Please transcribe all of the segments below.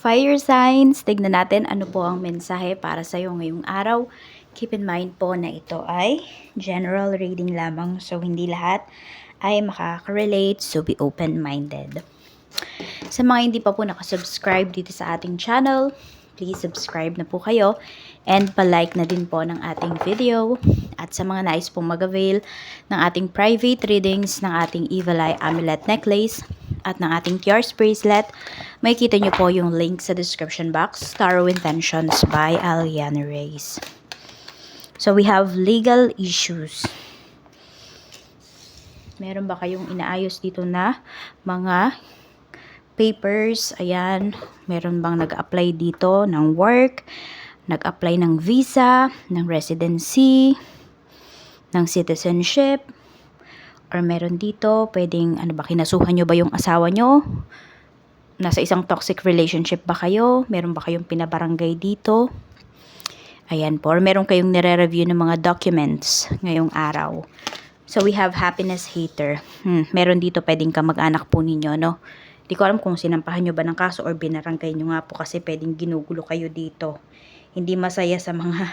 Fire signs, tignan natin ano po ang mensahe para sa iyo ngayong araw. Keep in mind po na ito ay general reading lamang, so hindi lahat ay makaka-relate, so be open-minded. Sa mga hindi pa po nakasubscribe dito sa ating channel, please subscribe na po kayo and pa-like na din po ng ating video. At sa mga nais pong mag-avail ng ating private readings ng ating Evil Eye Amulet Necklace at ng ating Tears Bracelet, may kita nyo po yung link sa description box, Tarot Intentions by Aliana Reyes. So we have legal issues. Meron ba kayong inaayos dito na mga papers? Ayan, meron bang nag-apply dito ng work, nag-apply ng visa, ng residency, ng citizenship, or meron dito, pwedeng, ano ba, kinasuhan nyo ba yung asawa nyo? Nasa isang toxic relationship ba kayo? Meron ba kayong pinabarangay dito? Ayan po, or meron kayong nire-review ng mga documents ngayong araw. So we have happiness hater. Meron dito pwedeng kamag-anak po ninyo, no? Di ko alam kung sinampahan nyo ba ng kaso or binarangay nyo nga po kasi pwedeng ginugulo kayo dito. Hindi masaya sa mga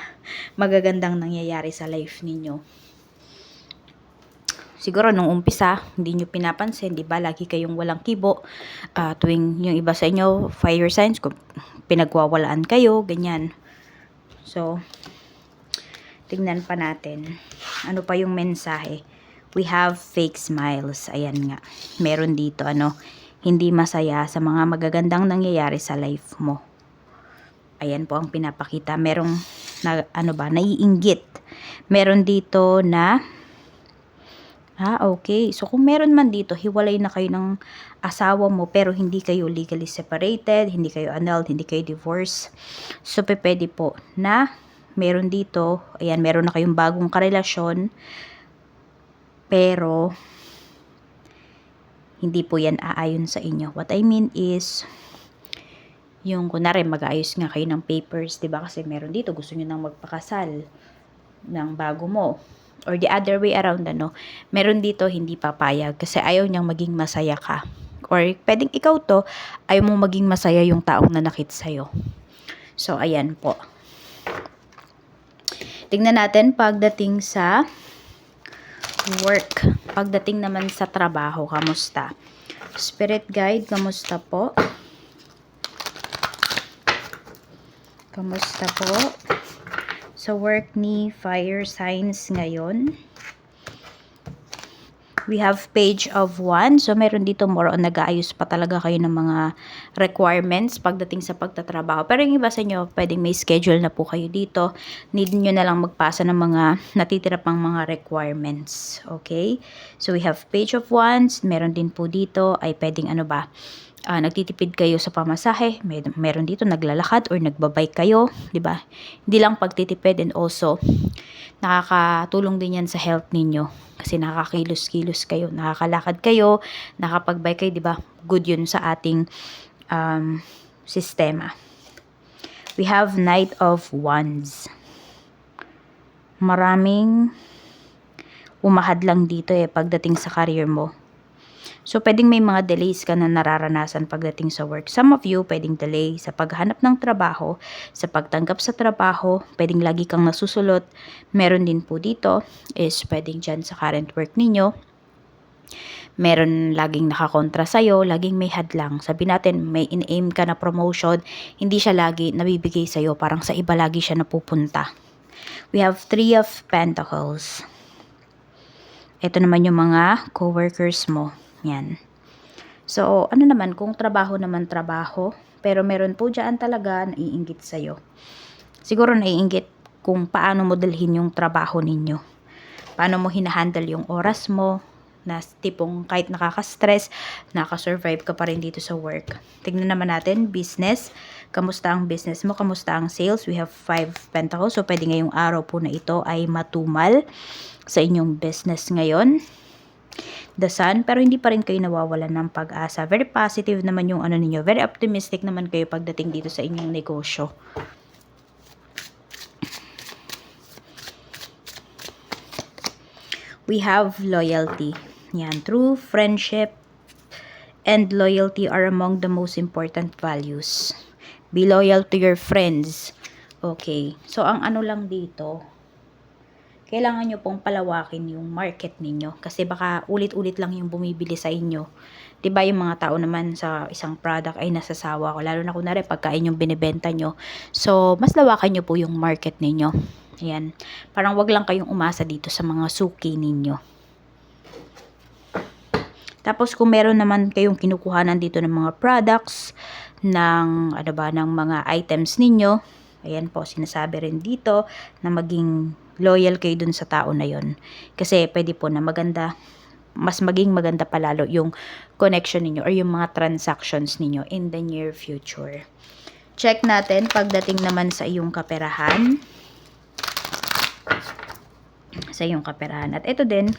magagandang nangyayari sa life ninyo. Siguro nung umpisa, hindi nyo pinapansin, di ba? Lagi kayong walang kibo. Tuwing yung iba sa inyo, fire signs, kung pinagwawalaan kayo, ganyan. So, tignan pa natin. Ano pa yung mensahe? We have fake smiles. Ayan nga. Meron dito, hindi masaya sa mga magagandang nangyayari sa life mo. Ayan po ang pinapakita. Merong, naiinggit. Meron dito na, okay. So, kung meron man dito, hiwalay na kayo ng asawa mo, pero hindi kayo legally separated, hindi kayo annulled, hindi kayo divorced. So, pwede po na meron dito, ayan, meron na kayong bagong karelasyon, pero hindi po yan aayon sa inyo. What I mean is, yung kunwari mag-aayos nga kayo ng papers, diba? Kasi meron dito, gusto nyo nang magpakasal ng bago mo. Or the other way around, meron dito hindi papayag kasi ayaw niyang maging masaya ka. Or pwedeng ikaw to, ayaw mong maging masaya yung taong nanakit sa'yo. So, ayan po. Tingnan natin pagdating sa work. Pagdating naman sa trabaho, kamusta? Spirit guide, kamusta po? Kamusta po? Sa work ni fire signs ngayon. We have page of one. So, meron dito more on nag-aayos pa talaga kayo ng mga requirements pagdating sa pagtatrabaho. Pero yung iba sa inyo, pwedeng may schedule na po kayo dito. Need nyo na lang magpasa ng mga natitira pang mga requirements. Okay? So, we have page of wands. Meron din po dito ay pwedeng nagtitipid kayo sa pamasahe, meron dito naglalakad or nagbabike kayo, 'di ba? Hindi lang pagtitipid, and also nakakatulong din 'yan sa health ninyo kasi nakakakilos-kilos kayo, nakakalakad kayo, nakapagbike kayo, 'di ba? Good 'yun sa ating sistema. We have Knight of Wands. Maraming umahad lang dito pagdating sa career mo. So, pwedeng may mga delays ka na nararanasan pagdating sa work. Some of you, pwedeng delay sa paghanap ng trabaho, sa pagtanggap sa trabaho, pwedeng lagi kang nasusulot. Meron din po dito is pwedeng dyan sa current work ninyo. Meron laging nakakontra sa'yo, laging may hadlang. Sabi natin, may in-aim ka na promotion, hindi siya lagi nabibigay sa'yo, parang sa iba lagi siya napupunta. We have 3 of Pentacles. Ito naman yung mga co-workers mo. Yan. So, naman, kung trabaho naman trabaho, pero meron po dyan talaga naiinggit sa'yo. Siguro naiinggit kung paano mo dalhin yung trabaho ninyo. Paano mo hinahandle yung oras mo, na tipong kahit nakaka-stress, nakasurvive ka pa rin dito sa work. Tignan naman natin, business. Kamusta ang business mo? Kamusta ang sales? We have 5 pentacles. So, pwede ngayong araw po na ito ay matumal sa inyong business ngayon. The Sun, pero hindi pa rin kayo nawawalan ng pag-asa. Very positive naman yung ninyo. Very optimistic naman kayo pagdating dito sa inyong negosyo. We have loyalty. Yan, true friendship and loyalty are among the most important values. Be loyal to your friends. Okay. So, ang ano lang dito, kailangan nyo pong palawakin yung market ninyo. Kasi baka ulit-ulit lang yung bumibili sa inyo. Diba yung mga tao naman sa isang product ay nasasawa ko. Lalo na kunwari pagkain yung binibenta nyo. So, mas lawakan nyo po yung market ninyo. Ayan. Parang wag lang kayong umasa dito sa mga suki ninyo. Tapos kung meron naman kayong kinukuhanan dito ng mga products, ng, ano ba, ng mga items ninyo, ayan po, sinasabi rin dito na maging loyal kayo dun sa tao na yon. Kasi pwede po na maganda, mas maging maganda palalo yung connection ninyo or yung mga transactions ninyo in the near future. Check natin pagdating naman sa iyong kaperahan. Sa iyong kaperahan. At ito din,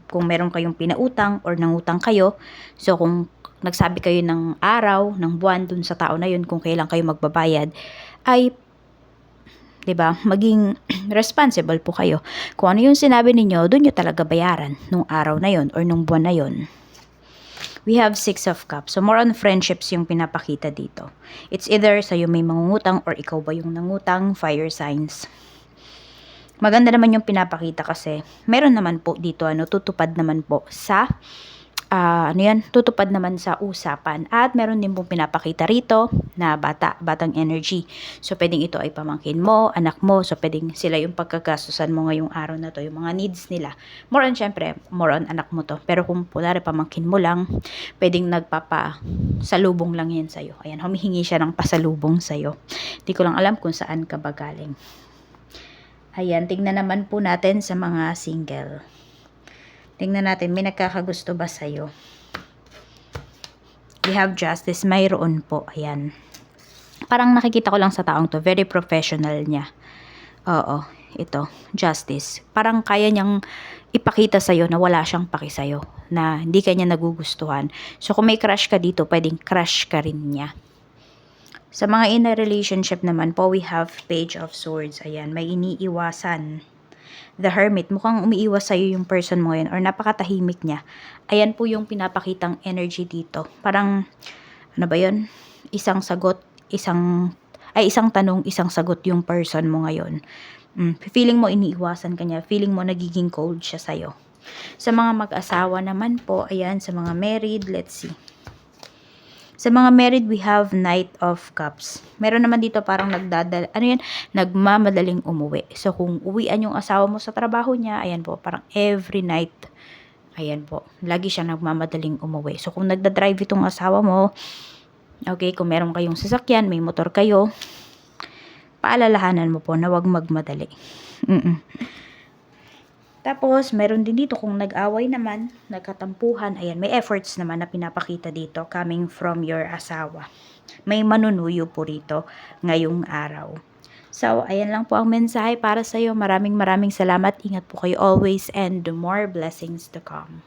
kung meron kayong pinautang or nangutang kayo, so kung nagsabi kayo ng araw, ng buwan dun sa tao na yun, kung kailan kayo magbabayad, ay 'di ba? Maging responsible po kayo. Kung ano yung sinabi ninyo, doon nyo talaga bayaran nung araw na yon or nung buwan na yon. We have 6 of Cups. So, more on friendships yung pinapakita dito. It's either sa'yo may mangungutang or ikaw ba yung nangutang, fire signs. Maganda naman yung pinapakita kasi meron naman po dito, tutupad naman po sa tutupad naman sa usapan. At meron din pong pinapakita rito na batang energy. So, pwedeng ito ay pamangkin mo, anak mo. So, pwedeng sila yung pagkagastusan mo ngayong araw na to, yung mga needs nila. More on, syempre, more on anak mo to. Pero kung pulari pamangkin mo lang, pwedeng nagpapasalubong lang yan sa'yo. Ayan, humihingi siya ng pasalubong sa'yo. Hindi ko lang alam kung saan ka ba galing. Ayan, tingnan naman po natin sa mga single. Tingnan natin, may nagkakagusto ba sa'yo? We have justice. Mayroon po. Ayan. Parang nakikita ko lang sa taong to. Very professional niya. Oo. Ito. Justice. Parang kaya niyang ipakita sa'yo na wala siyang paki sa'yo. Na hindi ka niya nagugustuhan. So, kung may crush ka dito, pwedeng crush ka rin niya. Sa mga in a relationship naman po, we have Page of Swords. Ayan. May iniiwasan. The Hermit, mukhang umiiwas sa'yo yung person mo ngayon or napakatahimik niya. Ayan po yung pinapakitang energy dito. Parang, ano ba yun? Isang tanong, isang sagot yung person mo ngayon. Feeling mo iniiwasan ka niya. Feeling mo nagiging cold siya sa'yo. Sa mga mag-asawa naman po, ayan, sa mga married, let's see. Sa mga married, we have Knight of Cups. Meron naman dito parang nagmamadaling umuwi. So, kung uwian yung asawa mo sa trabaho niya, ayan po, parang every night, ayan po, lagi siya nagmamadaling umuwi. So, kung nagda-drive itong asawa mo, okay, kung meron kayong sasakyan, may motor kayo, paalalahanan mo po na wag magmadali. Tapos, meron din dito kung nag-away naman, nagkatampuhan, ayan, may efforts naman na pinapakita dito coming from your asawa. May manunuyo po rito ngayong araw. So, ayan lang po ang mensahe para sa iyo. Maraming salamat. Ingat po kayo always and more blessings to come.